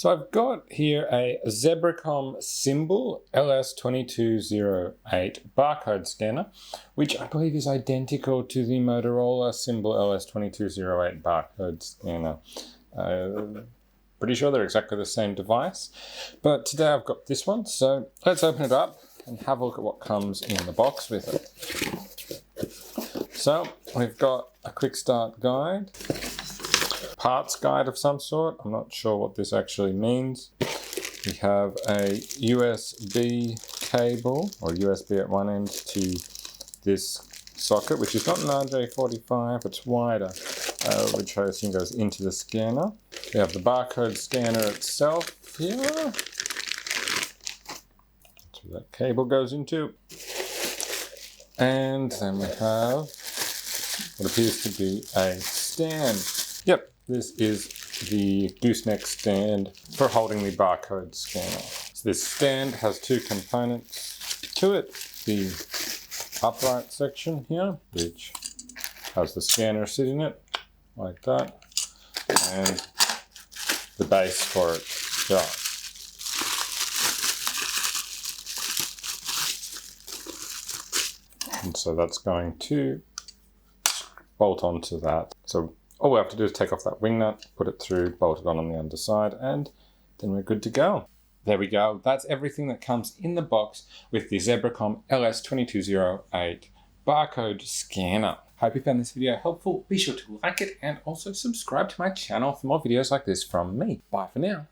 So I've got here a Zebracom symbol LS2208 barcode scanner, which I believe is identical to the Motorola symbol LS2208 barcode scanner. Pretty sure they're exactly the same device, but today I've got this one, so let's open it up and have a look at what comes in the box with it. So we've got a quick start guide, parts guide of some sort. I'm not sure what this actually means. We have a USB cable, or USB at one end, to this socket, which is not an RJ45, it's wider, which I assume goes into the scanner. We have the barcode scanner itself here. That's where that cable goes into. And then we have what appears to be a stand. Yep, this is the gooseneck stand for holding the barcode scanner. So this stand has two components to it. The upright section here, which has the scanner sitting in it, like that, and the base for it here. And so that's going to bolt onto that. So all we have to do is take off that wing nut, put it through, bolt it on the underside, and then we're good to go. There we go. That's everything that comes in the box with the Zebracom LS2208 barcode scanner. Hope you found this video helpful. Be sure to like it and also subscribe to my channel for more videos like this from me. Bye for now.